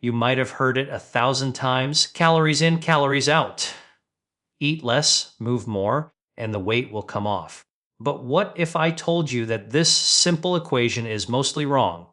You might have heard it 1,000 times. Calories in, calories out. Eat less, move more, and the weight will come off. But what if I told you that this simple equation is mostly wrong?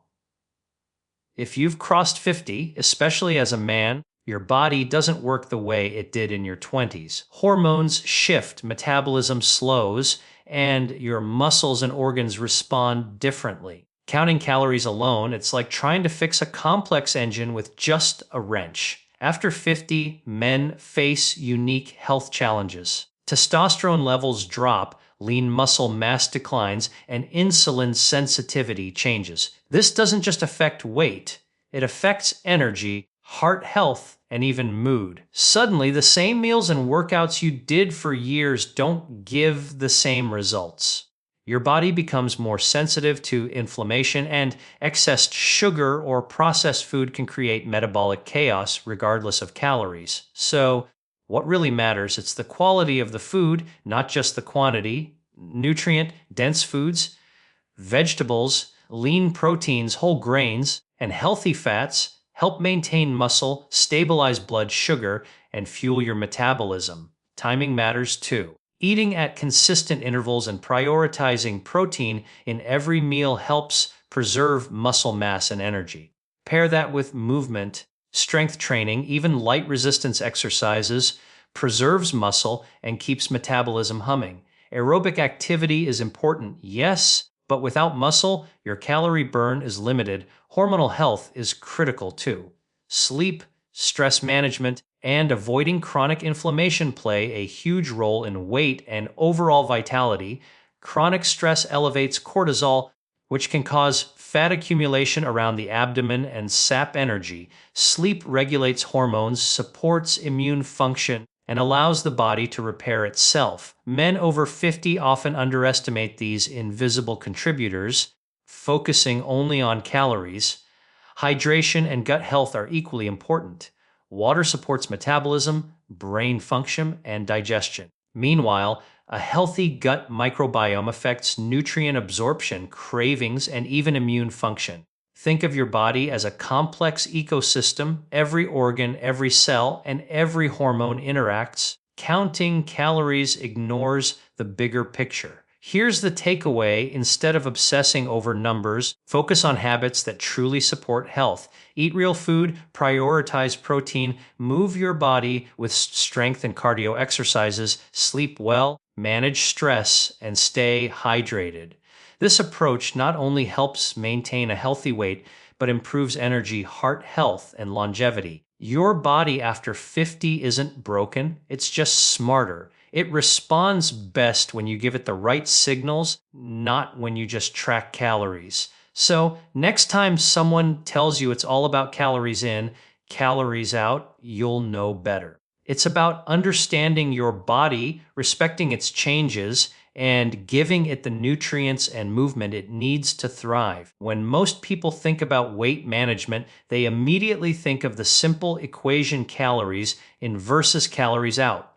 If you've crossed 50, especially as a man, your body doesn't work the way it did in your 20s. Hormones shift, metabolism slows, and your muscles and organs respond differently. Counting calories alone, it's like trying to fix a complex engine with just a wrench. After 50, men face unique health challenges. Testosterone levels drop, lean muscle mass declines, and insulin sensitivity changes. This doesn't just affect weight, it affects energy, heart health, and even mood. Suddenly, the same meals and workouts you did for years don't give the same results. Your body becomes more sensitive to inflammation, and excess sugar or processed food can create metabolic chaos regardless of calories. So, what really matters, it's the quality of the food, not just the quantity. Nutrient-dense foods, vegetables, lean proteins, whole grains, and healthy fats help maintain muscle, stabilize blood sugar, and fuel your metabolism. Timing matters too. Eating at consistent intervals and prioritizing protein in every meal helps preserve muscle mass and energy. Pair that with movement, strength training, even light resistance exercises, preserves muscle and keeps metabolism humming. Aerobic activity is important, yes, but without muscle, your calorie burn is limited. Hormonal health is critical too. Sleep, stress management, and avoiding chronic inflammation play a huge role in weight and overall vitality. Chronic stress elevates cortisol, which can cause fat accumulation around the abdomen and sap energy. Sleep regulates hormones, supports immune function, and allows the body to repair itself. Men over 50 often underestimate these invisible contributors, focusing only on calories. Hydration and gut health are equally important. Water supports metabolism, brain function, and digestion. Meanwhile, a healthy gut microbiome affects nutrient absorption, cravings, and even immune function. Think of your body as a complex ecosystem. Every organ, every cell, and every hormone interacts. Counting calories ignores the bigger picture. Here's the takeaway: instead of obsessing over numbers, focus on habits that truly support health. Eat real food, prioritize protein, move your body with strength and cardio exercises, sleep well, manage stress, and stay hydrated. This approach not only helps maintain a healthy weight, but improves energy, heart health, and longevity. Your body after 50 isn't broken, it's just smarter. It responds best when you give it the right signals, not when you just track calories. So, next time someone tells you it's all about calories in, calories out, you'll know better. It's about understanding your body, respecting its changes, and giving it the nutrients and movement it needs to thrive. When most people think about weight management, they immediately think of the simple equation calories in versus calories out.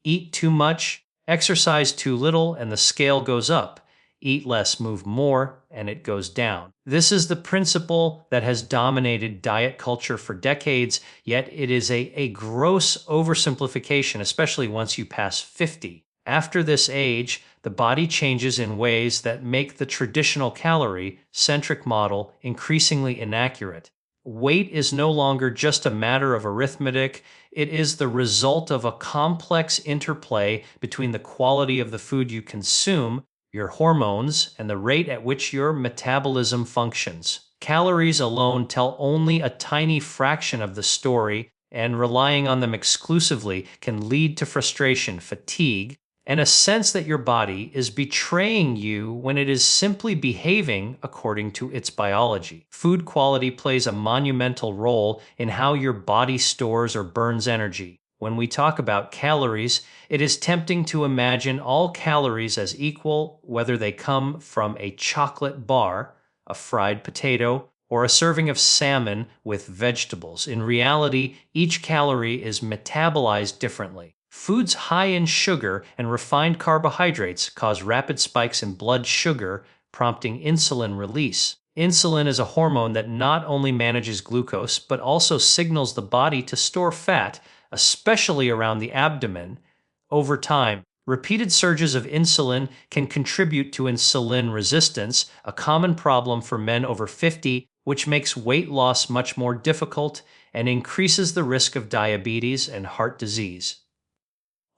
Eat too much, exercise too little, and the scale goes up. Eat less, move more, and it goes down. This is the principle that has dominated diet culture for decades, yet it is a gross oversimplification, especially once you pass 50. After this age, the body changes in ways that make the traditional calorie-centric model increasingly inaccurate. Weight is no longer just a matter of arithmetic, it is the result of a complex interplay between the quality of the food you consume, your hormones, and the rate at which your metabolism functions. Calories alone tell only a tiny fraction of the story, and relying on them exclusively can lead to frustration, fatigue, and a sense that your body is betraying you when it is simply behaving according to its biology. Food quality plays a monumental role in how your body stores or burns energy. When we talk about calories, it is tempting to imagine all calories as equal, whether they come from a chocolate bar, a fried potato, or a serving of salmon with vegetables. In reality, each calorie is metabolized differently. Foods high in sugar and refined carbohydrates cause rapid spikes in blood sugar, prompting insulin release. Insulin is a hormone that not only manages glucose, but also signals the body to store fat, especially around the abdomen. Over time, repeated surges of insulin can contribute to insulin resistance, a common problem for men over 50, which makes weight loss much more difficult and increases the risk of diabetes and heart disease.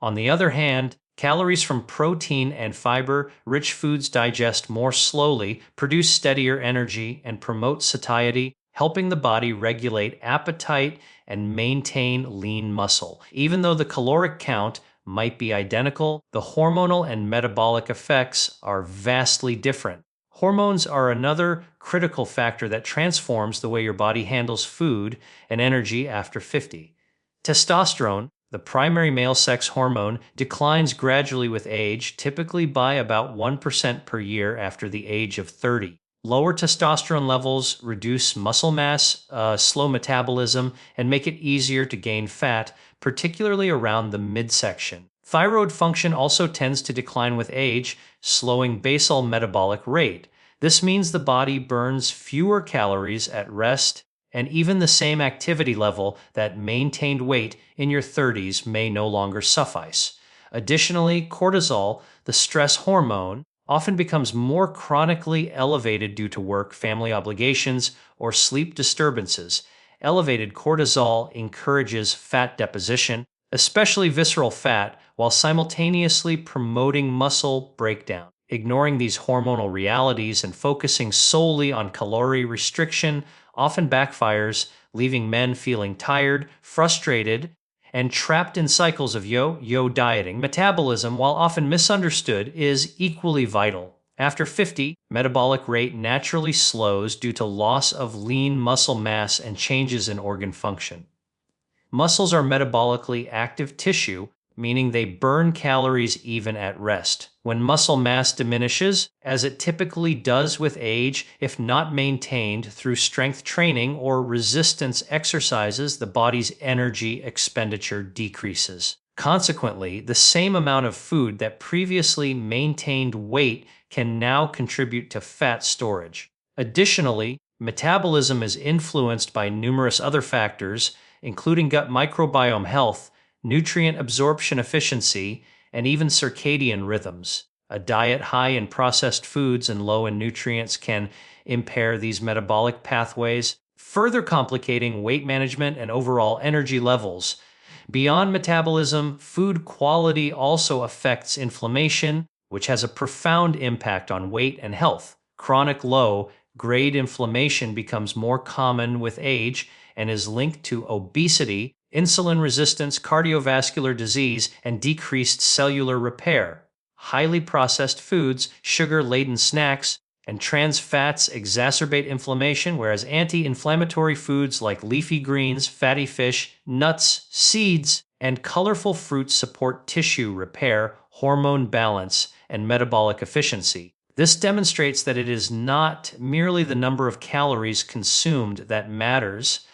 On the other hand, calories from protein and fiber-rich foods digest more slowly, produce steadier energy, and promote satiety, helping the body regulate appetite and maintain lean muscle. Even though the caloric count might be identical, the hormonal and metabolic effects are vastly different. Hormones are another critical factor that transforms the way your body handles food and energy after 50. Testosterone, the primary male sex hormone, declines gradually with age, typically by about 1% per year after the age of 30. Lower testosterone levels reduce muscle mass, slow metabolism, and make it easier to gain fat, particularly around the midsection. Thyroid function also tends to decline with age, slowing basal metabolic rate. This means the body burns fewer calories at rest, and even the same activity level that maintained weight in your 30s may no longer suffice. Additionally, cortisol, the stress hormone, often becomes more chronically elevated due to work, family obligations, or sleep disturbances. Elevated cortisol encourages fat deposition, especially visceral fat, while simultaneously promoting muscle breakdown. Ignoring these hormonal realities and focusing solely on calorie restriction often backfires, leaving men feeling tired, frustrated, and trapped in cycles of yo-yo dieting. Metabolism, while often misunderstood, is equally vital. After 50, metabolic rate naturally slows due to loss of lean muscle mass and changes in organ function. Muscles are metabolically active tissue, meaning they burn calories even at rest. When muscle mass diminishes, as it typically does with age, if not maintained through strength training or resistance exercises, the body's energy expenditure decreases. Consequently, the same amount of food that previously maintained weight can now contribute to fat storage. Additionally, metabolism is influenced by numerous other factors, including gut microbiome health, nutrient absorption efficiency, and even circadian rhythms. A diet high in processed foods and low in nutrients can impair these metabolic pathways, further complicating weight management and overall energy levels. Beyond metabolism, food quality also affects inflammation, which has a profound impact on weight and health. Chronic low-grade inflammation becomes more common with age and is linked to obesity, insulin resistance, cardiovascular disease, and decreased cellular repair. Highly processed foods, sugar-laden snacks, and trans fats exacerbate inflammation, whereas anti-inflammatory foods like leafy greens, fatty fish, nuts, seeds, and colorful fruits support tissue repair, hormone balance, and metabolic efficiency. This demonstrates that it is not merely the number of calories consumed that matters,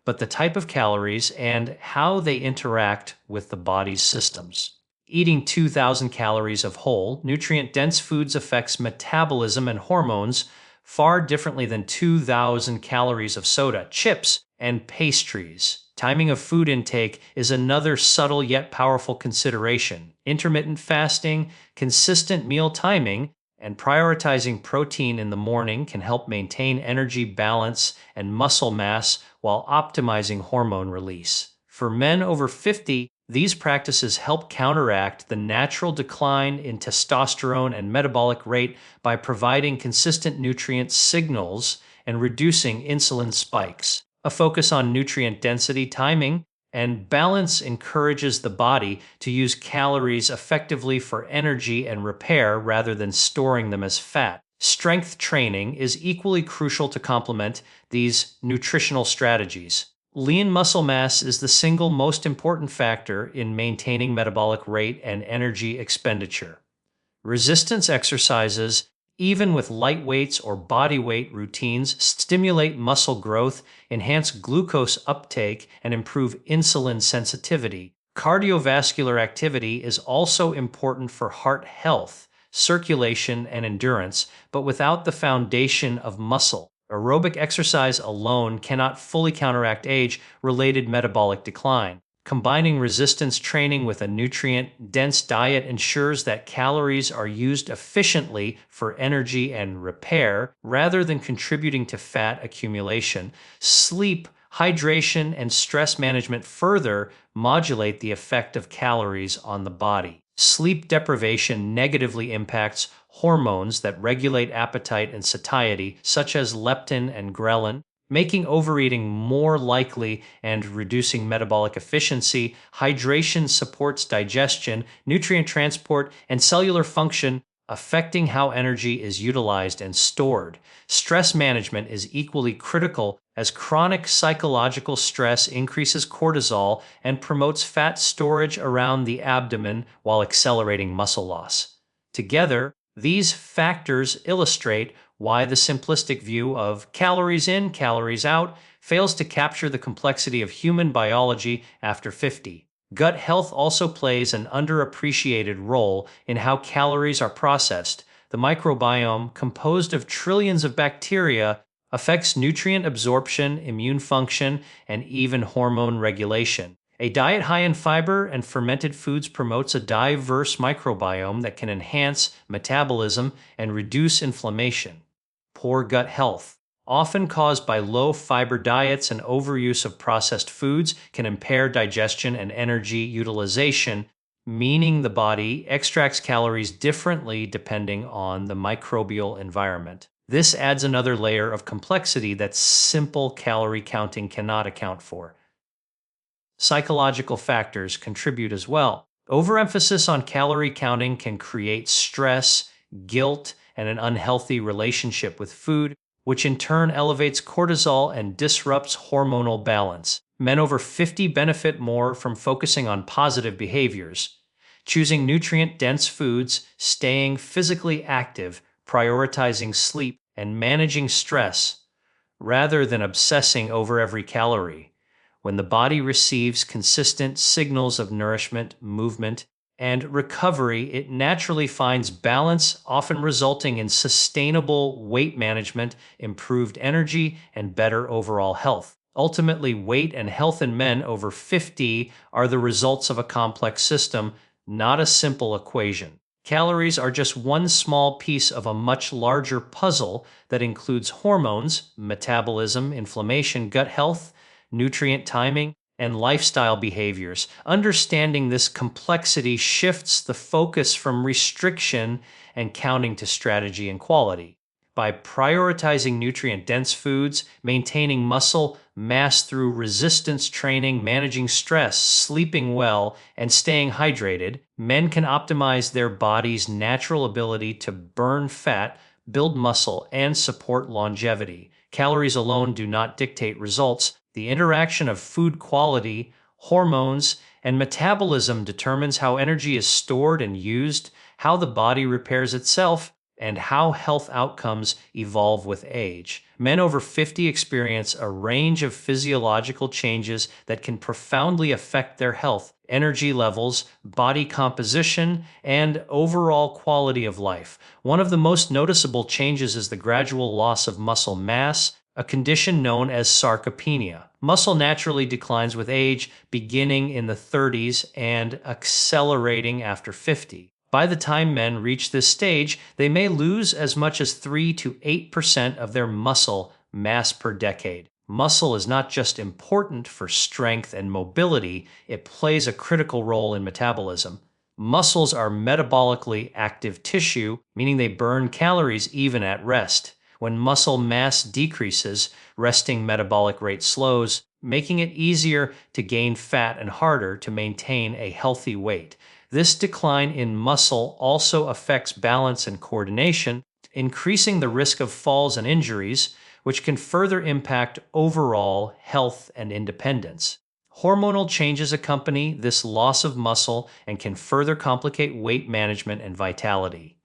but the type of calories and how they interact with the body's systems. Eating 2,000 calories of whole, nutrient-dense foods affects metabolism and hormones far differently than 2,000 calories of soda, chips, and pastries. Timing of food intake is another subtle yet powerful consideration. Intermittent fasting, consistent meal timing, and prioritizing protein in the morning can help maintain energy balance and muscle mass while optimizing hormone release. For men over 50, these practices help counteract the natural decline in testosterone and metabolic rate by providing consistent nutrient signals and reducing insulin spikes. A focus on nutrient density, timing, and balance encourages the body to use calories effectively for energy and repair rather than storing them as fat. Strength training is equally crucial to complement these nutritional strategies. Lean muscle mass is the single most important factor in maintaining metabolic rate and energy expenditure. Resistance exercises, even with light weights or body weight routines, stimulate muscle growth, enhance glucose uptake, and improve insulin sensitivity. Cardiovascular activity is also important for heart health, circulation, and endurance, but without the foundation of muscle, Aerobic exercise alone cannot fully counteract age-related metabolic decline. Combining resistance training with a nutrient-dense diet ensures that calories are used efficiently for energy and repair rather than contributing to fat accumulation. Sleep, hydration, and stress management further modulate the effect of calories on the body. Sleep deprivation negatively impacts hormones that regulate appetite and satiety, such as leptin and ghrelin, making overeating more likely and reducing metabolic efficiency. Hydration supports digestion, nutrient transport, and cellular function, affecting how energy is utilized and stored. Stress management is equally critical as chronic psychological stress increases cortisol and promotes fat storage around the abdomen while accelerating muscle loss. Together, these factors illustrate why the simplistic view of calories in, calories out fails to capture the complexity of human biology after 50. Gut health also plays an underappreciated role in how calories are processed. The microbiome, composed of trillions of bacteria, affects nutrient absorption, immune function, and even hormone regulation. A diet high in fiber and fermented foods promotes a diverse microbiome that can enhance metabolism and reduce inflammation. Poor gut health, often caused by low fiber diets and overuse of processed foods, can impair digestion and energy utilization, meaning the body extracts calories differently depending on the microbial environment. This adds another layer of complexity that simple calorie counting cannot account for. Psychological factors contribute as well. Overemphasis on calorie counting can create stress, guilt, and an unhealthy relationship with food, which in turn elevates cortisol and disrupts hormonal balance. Men over 50 benefit more from focusing on positive behaviors, choosing nutrient-dense foods, staying physically active, prioritizing sleep, and managing stress, rather than obsessing over every calorie. When the body receives consistent signals of nourishment, movement, and recovery, it naturally finds balance, often resulting in sustainable weight management, improved energy, and better overall health. Ultimately, weight and health in men over 50 are the results of a complex system, not a simple equation. Calories are just one small piece of a much larger puzzle that includes hormones, metabolism, inflammation, gut health, nutrient timing, and lifestyle behaviors. Understanding this complexity shifts the focus from restriction and counting to strategy and quality. By prioritizing nutrient-dense foods, maintaining muscle mass through resistance training, managing stress, sleeping well, and staying hydrated, men can optimize their body's natural ability to burn fat, build muscle, and support longevity. Calories alone do not dictate results. The interaction of food quality, hormones, and metabolism determines how energy is stored and used, how the body repairs itself, and how health outcomes evolve with age. Men over 50 experience a range of physiological changes that can profoundly affect their health, energy levels, body composition, and overall quality of life. One of the most noticeable changes is the gradual loss of muscle mass, a condition known as sarcopenia. Muscle naturally declines with age, beginning in the 30s and accelerating after 50. By the time men reach this stage, they may lose as much as 3 to 8% of their muscle mass per decade. Muscle is not just important for strength and mobility, it plays a critical role in metabolism. Muscles are metabolically active tissue, meaning they burn calories even at rest. When muscle mass decreases, resting metabolic rate slows, making it easier to gain fat and harder to maintain a healthy weight. This decline in muscle also affects balance and coordination, increasing the risk of falls and injuries, which can further impact overall health and independence. Hormonal changes accompany this loss of muscle and can further complicate weight management and vitality.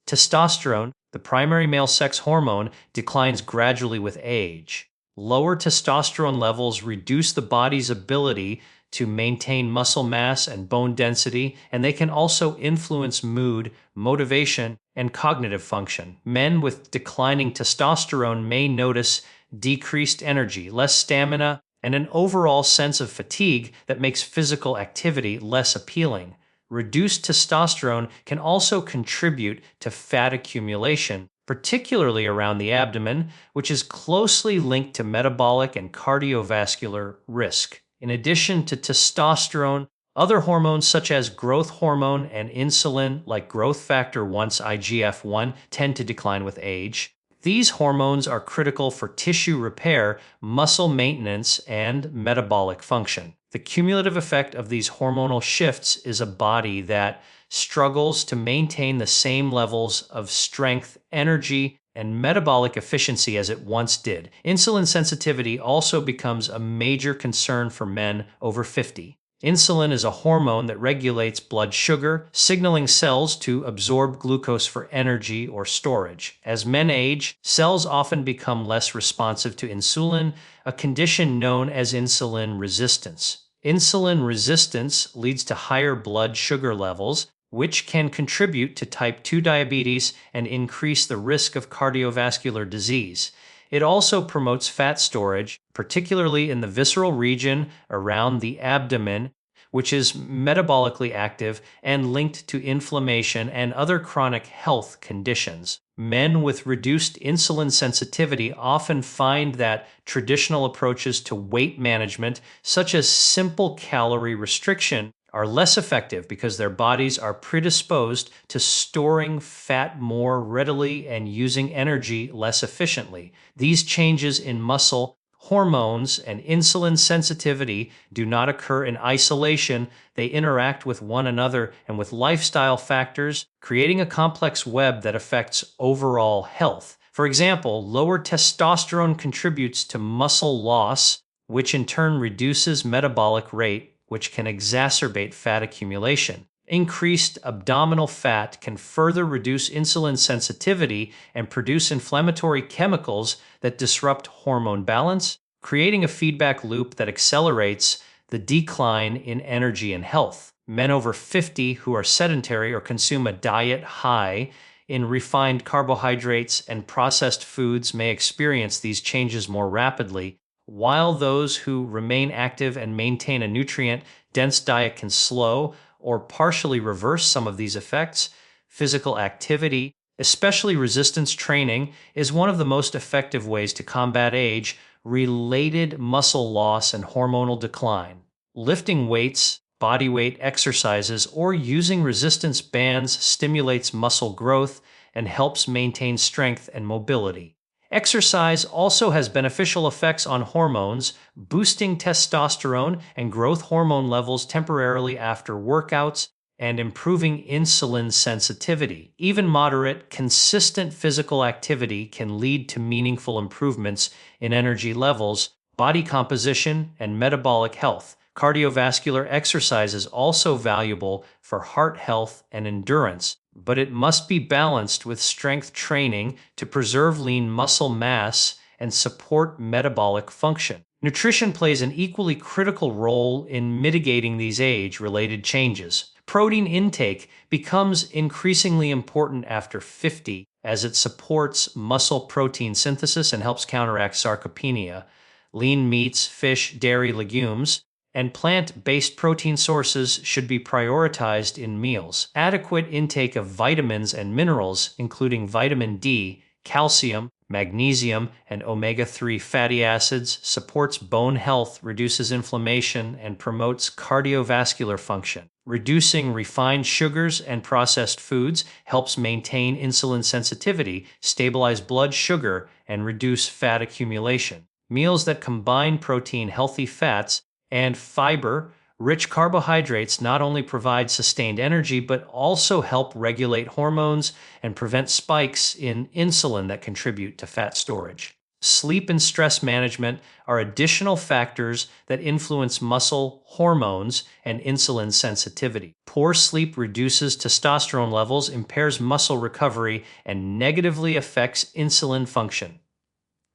Testosterone, the primary male sex hormone, declines gradually with age. Lower testosterone levels reduce the body's ability to maintain muscle mass and bone density, and they can also influence mood, motivation, and cognitive function. Men with declining testosterone may notice decreased energy, less stamina, and an overall sense of fatigue that makes physical activity less appealing. Reduced testosterone can also contribute to fat accumulation, particularly around the abdomen, which is closely linked to metabolic and cardiovascular risk. In addition to testosterone, other hormones such as growth hormone and insulin, like growth factor 1's IGF-1, tend to decline with age. These hormones are critical for tissue repair, muscle maintenance, and metabolic function. The cumulative effect of these hormonal shifts is a body that struggles to maintain the same levels of strength, energy, and metabolic efficiency as it once did. Insulin sensitivity also becomes a major concern for men over 50. Insulin is a hormone that regulates blood sugar, signaling cells to absorb glucose for energy or storage. As men age, cells often become less responsive to insulin, a condition known as insulin resistance. Insulin resistance leads to higher blood sugar levels, which can contribute to type 2 diabetes and increase the risk of cardiovascular disease. It also promotes fat storage, particularly in the visceral region around the abdomen, which is metabolically active and linked to inflammation and other chronic health conditions. Men with reduced insulin sensitivity often find that traditional approaches to weight management, such as simple calorie restriction, are less effective because their bodies are predisposed to storing fat more readily and using energy less efficiently. These changes in muscle, hormones, and insulin sensitivity do not occur in isolation. They interact with one another and with lifestyle factors, creating a complex web that affects overall health. For example, lower testosterone contributes to muscle loss, which in turn reduces metabolic rate, which can exacerbate fat accumulation. Increased abdominal fat can further reduce insulin sensitivity and produce inflammatory chemicals that disrupt hormone balance, creating a feedback loop that accelerates the decline in energy and health. Men over 50 who are sedentary or consume a diet high in refined carbohydrates and processed foods may experience these changes more rapidly, while those who remain active and maintain a nutrient-dense diet can slow or partially reverse some of these effects. Physical activity, especially resistance training, is one of the most effective ways to combat age-related muscle loss and hormonal decline. Lifting weights, body weight exercises, or using resistance bands stimulates muscle growth and helps maintain strength and mobility. Exercise also has beneficial effects on hormones, boosting testosterone and growth hormone levels temporarily after workouts and improving insulin sensitivity. Even moderate, consistent physical activity can lead to meaningful improvements in energy levels, body composition, and metabolic health. Cardiovascular exercise is also valuable for heart health and endurance, but it must be balanced with strength training to preserve lean muscle mass and support metabolic function. Nutrition plays an equally critical role in mitigating these age-related changes. Protein intake becomes increasingly important after 50 as it supports muscle protein synthesis and helps counteract sarcopenia. Lean meats, fish, dairy, legumes, and plant-based protein sources should be prioritized in meals. Adequate intake of vitamins and minerals, including vitamin D, calcium, magnesium, and omega-3 fatty acids, supports bone health, reduces inflammation, and promotes cardiovascular function. Reducing refined sugars and processed foods helps maintain insulin sensitivity, stabilize blood sugar, and reduce fat accumulation. Meals that combine protein, healthy fats, and fiber-rich carbohydrates not only provide sustained energy, but also help regulate hormones and prevent spikes in insulin that contribute to fat storage. Sleep and stress management are additional factors that influence muscle hormones and insulin sensitivity. Poor sleep reduces testosterone levels, impairs muscle recovery, and negatively affects insulin function.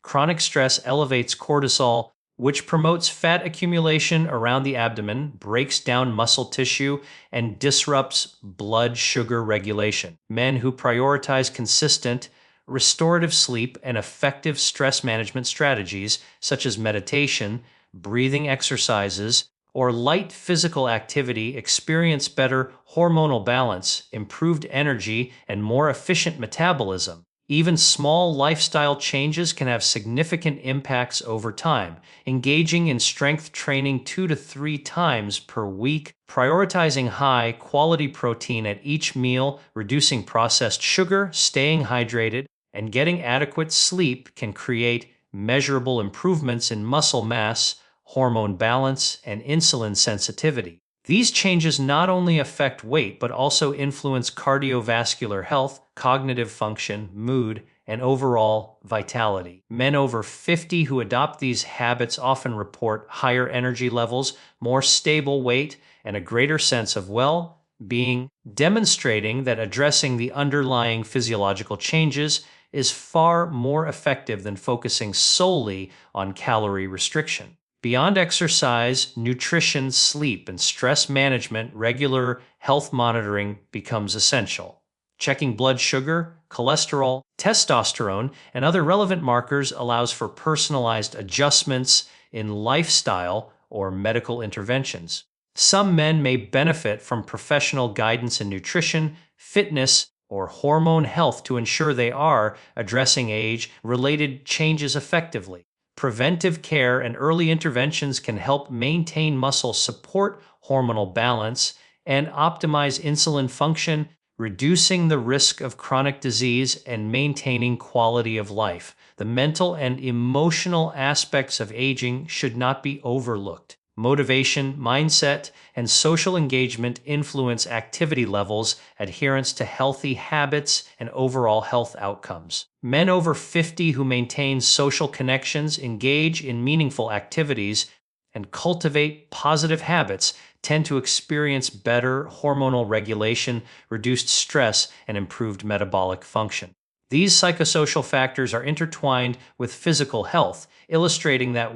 Chronic stress elevates cortisol, which promotes fat accumulation around the abdomen, breaks down muscle tissue, and disrupts blood sugar regulation. Men who prioritize consistent, restorative sleep and effective stress management strategies, such as meditation, breathing exercises, or light physical activity, experience better hormonal balance, improved energy, and more efficient metabolism. Even small lifestyle changes can have significant impacts over time. Engaging in strength training 2 to 3 times per week, prioritizing high quality protein at each meal, reducing processed sugar, staying hydrated, and getting adequate sleep can create measurable improvements in muscle mass, hormone balance, and insulin sensitivity. These changes not only affect weight, but also influence cardiovascular health, cognitive function, mood, and overall vitality. Men over 50 who adopt these habits often report higher energy levels, more stable weight, and a greater sense of well-being, demonstrating that addressing the underlying physiological changes is far more effective than focusing solely on calorie restriction. Beyond exercise, nutrition, sleep, and stress management, regular health monitoring becomes essential. Checking blood sugar, cholesterol, testosterone, and other relevant markers allows for personalized adjustments in lifestyle or medical interventions. Some men may benefit from professional guidance in nutrition, fitness, or hormone health to ensure they are addressing age-related changes effectively. Preventive care and early interventions can help maintain muscle, support hormonal balance, and optimize insulin function, reducing the risk of chronic disease and maintaining quality of life. The mental and emotional aspects of aging should not be overlooked. Motivation, mindset, and social engagement influence activity levels, adherence to healthy habits, and overall health outcomes. Men over 50 who maintain social connections, engage in meaningful activities, and cultivate positive habits tend to experience better hormonal regulation, reduced stress, and improved metabolic function. These psychosocial factors are intertwined with physical health, illustrating that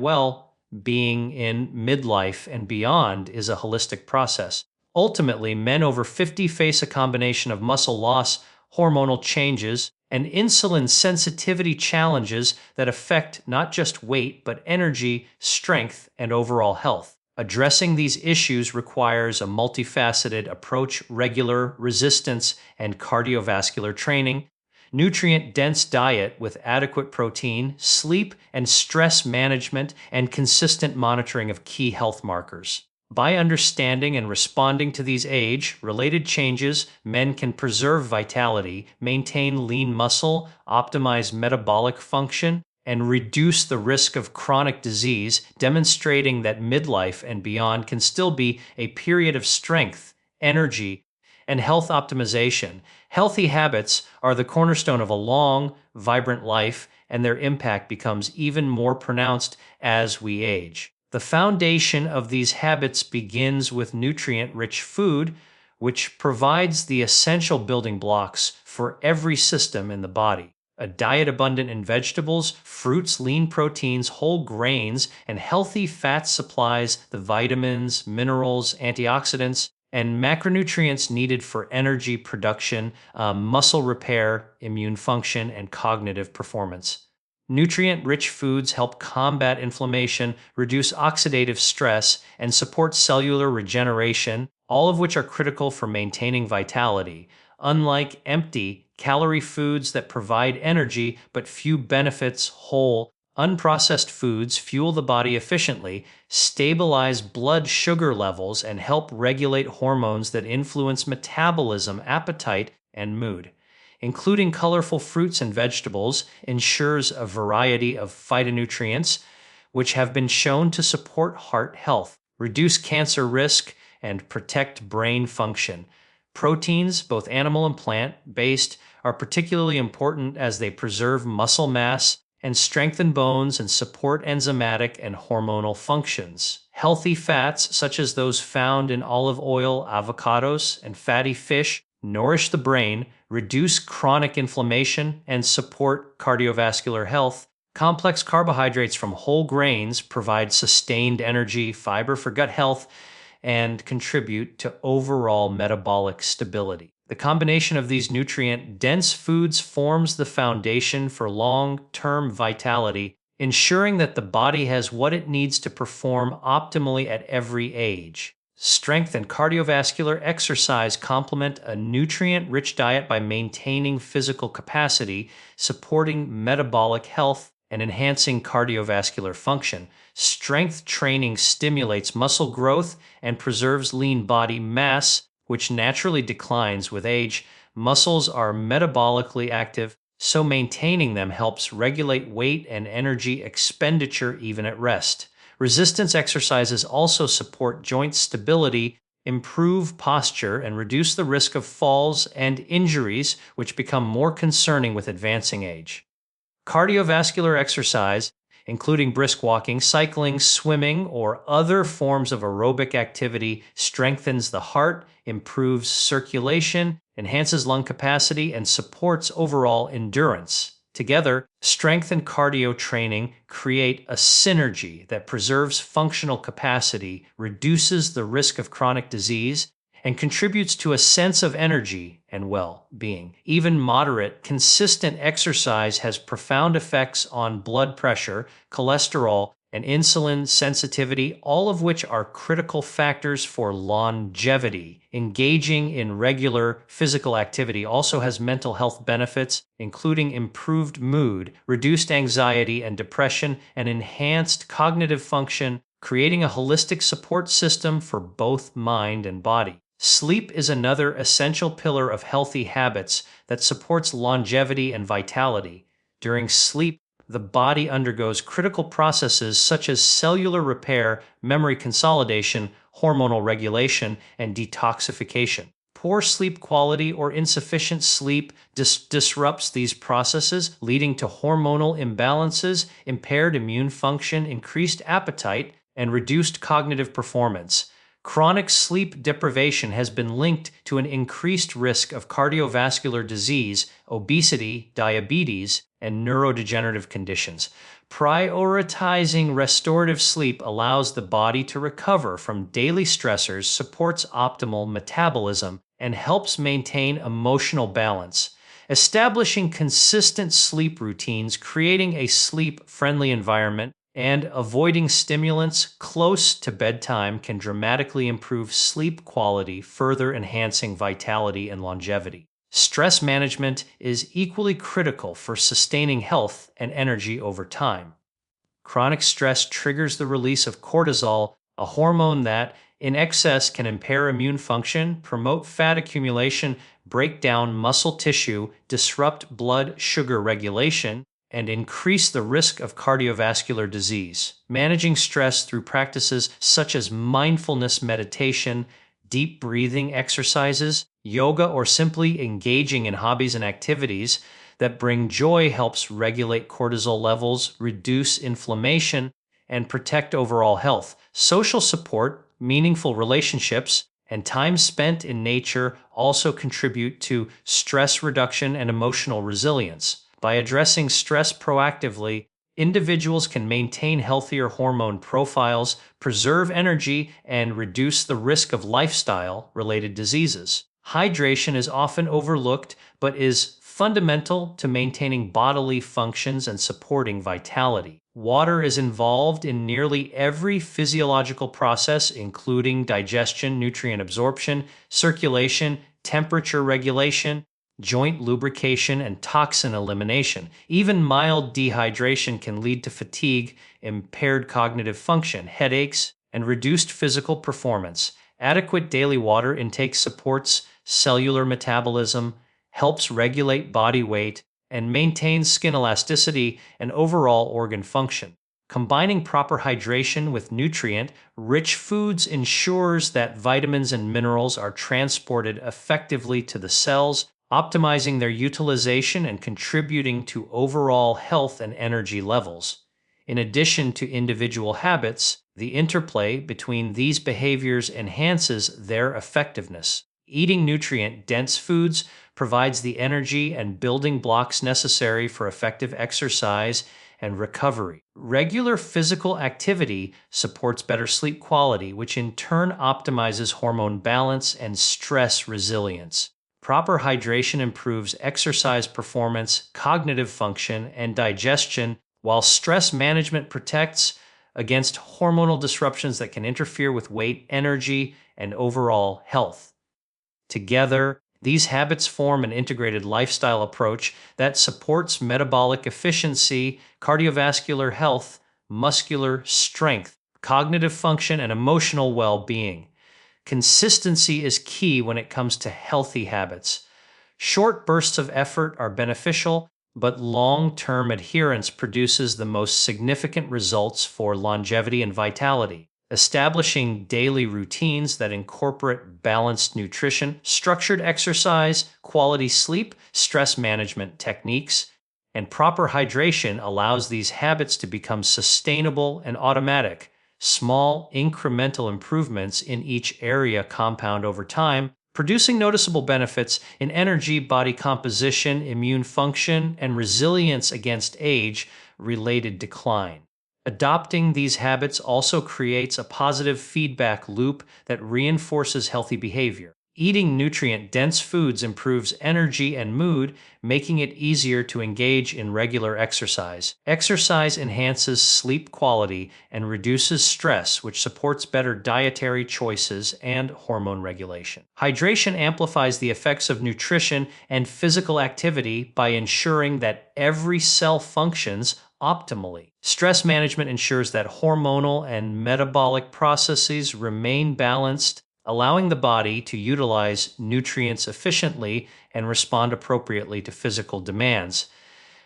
being in midlife and beyond is a holistic process. Ultimately, men over 50 face a combination of muscle loss, hormonal changes, and insulin sensitivity challenges that affect not just weight, but energy, strength, and overall health. Addressing these issues requires a multifaceted approach, regular resistance and cardiovascular training, nutrient-dense diet with adequate protein, sleep and stress management, and consistent monitoring of key health markers. By understanding and responding to these age-related changes, men can preserve vitality, maintain lean muscle, optimize metabolic function, and reduce the risk of chronic disease, demonstrating that midlife and beyond can still be a period of strength, energy, and health optimization. Healthy habits are the cornerstone of a long, vibrant life, and their impact becomes even more pronounced as we age. The foundation of these habits begins with nutrient-rich food, which provides the essential building blocks for every system in the body. A diet abundant in vegetables, fruits, lean proteins, whole grains, and healthy fat supplies the vitamins, minerals, antioxidants, and macronutrients needed for energy production, muscle repair, immune function, and cognitive performance. Nutrient-rich foods help combat inflammation, reduce oxidative stress, and support cellular regeneration, all of which are critical for maintaining vitality. Unlike empty, calorie foods that provide energy but few benefits, whole, unprocessed foods fuel the body efficiently, stabilize blood sugar levels, and help regulate hormones that influence metabolism, appetite, and mood. Including colorful fruits and vegetables ensures a variety of phytonutrients, which have been shown to support heart health, reduce cancer risk, and protect brain function. Proteins, both animal and plant-based, are particularly important as they preserve muscle mass and strengthen bones and support enzymatic and hormonal functions. Healthy fats, such as those found in olive oil, avocados, and fatty fish, nourish the brain, reduce chronic inflammation, and support cardiovascular health, Complex carbohydrates from whole grains provide sustained energy, fiber for gut health, and contribute to overall metabolic stability. The combination of these nutrient dense foods forms the foundation for long term vitality, ensuring that the body has what it needs to perform optimally at every age. Strength and cardiovascular exercise complement a nutrient rich diet by maintaining physical capacity, supporting metabolic health, and enhancing cardiovascular function. Strength training stimulates muscle growth and preserves lean body mass, which naturally declines with age. Muscles are metabolically active, so maintaining them helps regulate weight and energy expenditure even at rest. Resistance exercises also support joint stability, improve posture, and reduce the risk of falls and injuries, which become more concerning with advancing age. Cardiovascular exercise, including brisk walking, cycling, swimming, or other forms of aerobic activity, strengthens the heart, improves circulation, enhances lung capacity, and supports overall endurance. Together, strength and cardio training create a synergy that preserves functional capacity, reduces the risk of chronic disease, and contributes to a sense of energy and well-being. Even moderate, consistent exercise has profound effects on blood pressure, cholesterol, and insulin sensitivity, all of which are critical factors for longevity. Engaging in regular physical activity also has mental health benefits, including improved mood, reduced anxiety and depression, and enhanced cognitive function, creating a holistic support system for both mind and body. Sleep is another essential pillar of healthy habits that supports longevity and vitality. During sleep, the body undergoes critical processes such as cellular repair, memory consolidation, hormonal regulation, and detoxification. Poor sleep quality or insufficient sleep disrupts these processes, leading to hormonal imbalances, impaired immune function, increased appetite, and reduced cognitive performance. Chronic sleep deprivation has been linked to an increased risk of cardiovascular disease, obesity, diabetes, and neurodegenerative conditions. Prioritizing restorative sleep allows the body to recover from daily stressors, supports optimal metabolism, and helps maintain emotional balance. Establishing consistent sleep routines, creating a sleep-friendly environment, and avoiding stimulants close to bedtime can dramatically improve sleep quality, further enhancing vitality and longevity. Stress management is equally critical for sustaining health and energy over time. Chronic stress triggers the release of cortisol, a hormone that, in excess, can impair immune function, promote fat accumulation, break down muscle tissue, disrupt blood sugar regulation, and increase the risk of cardiovascular disease. Managing stress through practices such as mindfulness meditation, deep breathing exercises, yoga, or simply engaging in hobbies and activities that bring joy helps regulate cortisol levels, reduce inflammation, and protect overall health. Social support, meaningful relationships, and time spent in nature also contribute to stress reduction and emotional resilience. By addressing stress proactively, individuals can maintain healthier hormone profiles, preserve energy, and reduce the risk of lifestyle-related diseases. Hydration is often overlooked, but is fundamental to maintaining bodily functions and supporting vitality. Water is involved in nearly every physiological process, including digestion, nutrient absorption, circulation, temperature regulation, joint lubrication, and toxin elimination. Even mild dehydration can lead to fatigue, impaired cognitive function, headaches, and reduced physical performance. Adequate daily water intake supports cellular metabolism, helps regulate body weight, and maintains skin elasticity and overall organ function. Combining proper hydration with nutrient-rich foods ensures that vitamins and minerals are transported effectively to the cells, optimizing their utilization and contributing to overall health and energy levels. In addition to individual habits, the interplay between these behaviors enhances their effectiveness. Eating nutrient-dense foods provides the energy and building blocks necessary for effective exercise and recovery. Regular physical activity supports better sleep quality, which in turn optimizes hormone balance and stress resilience. Proper hydration improves exercise performance, cognitive function, and digestion, while stress management protects against hormonal disruptions that can interfere with weight, energy, and overall health. Together, these habits form an integrated lifestyle approach that supports metabolic efficiency, cardiovascular health, muscular strength, cognitive function, and emotional well being. Consistency is key when it comes to healthy habits. Short bursts of effort are beneficial, but long-term adherence produces the most significant results for longevity and vitality. Establishing daily routines that incorporate balanced nutrition, structured exercise, quality sleep, stress management techniques, and proper hydration allows these habits to become sustainable and automatic. Small, incremental improvements in each area compound over time, producing noticeable benefits in energy, body composition, immune function, and resilience against age-related decline. Adopting these habits also creates a positive feedback loop that reinforces healthy behavior. Eating nutrient-dense foods improves energy and mood, making it easier to engage in regular exercise. Exercise enhances sleep quality and reduces stress, which supports better dietary choices and hormone regulation. Hydration amplifies the effects of nutrition and physical activity by ensuring that every cell functions optimally. Stress management ensures that hormonal and metabolic processes remain balanced, allowing the body to utilize nutrients efficiently and respond appropriately to physical demands.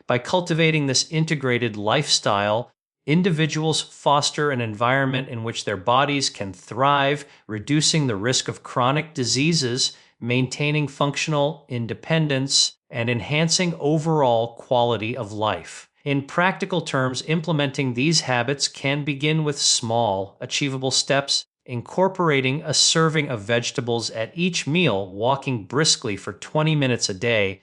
By cultivating this integrated lifestyle, individuals foster an environment in which their bodies can thrive, reducing the risk of chronic diseases, maintaining functional independence, and enhancing overall quality of life. In practical terms, implementing these habits can begin with small, achievable steps, incorporating a serving of vegetables at each meal, walking briskly for 20 minutes a day,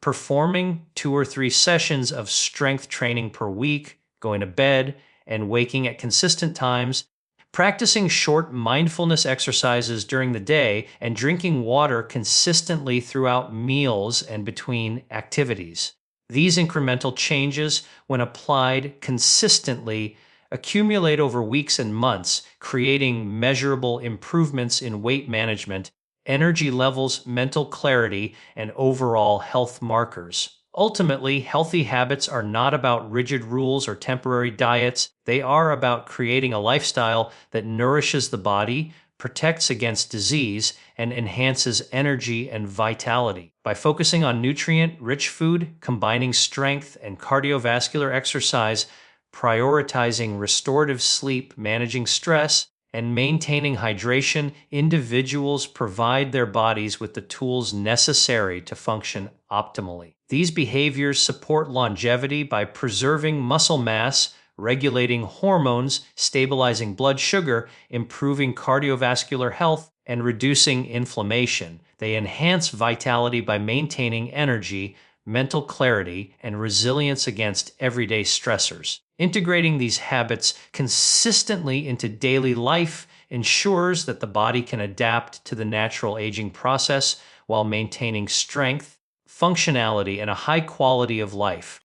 performing 2 or 3 sessions of strength training per week, going to bed, and waking at consistent times, practicing short mindfulness exercises during the day, and drinking water consistently throughout meals and between activities. These incremental changes, when applied consistently, accumulate over weeks and months, creating measurable improvements in weight management, energy levels, mental clarity, and overall health markers. Ultimately, healthy habits are not about rigid rules or temporary diets. They are about creating a lifestyle that nourishes the body, protects against disease, and enhances energy and vitality. By focusing on nutrient-rich food, combining strength and cardiovascular exercise, prioritizing restorative sleep, managing stress, and maintaining hydration, individuals provide their bodies with the tools necessary to function optimally. These behaviors support longevity by preserving muscle mass, regulating hormones, stabilizing blood sugar, improving cardiovascular health, and reducing inflammation. They enhance vitality by maintaining energy, mental clarity, and resilience against everyday stressors. Integrating these habits consistently into daily life ensures that the body can adapt to the natural aging process while maintaining strength, functionality, and a high quality of life.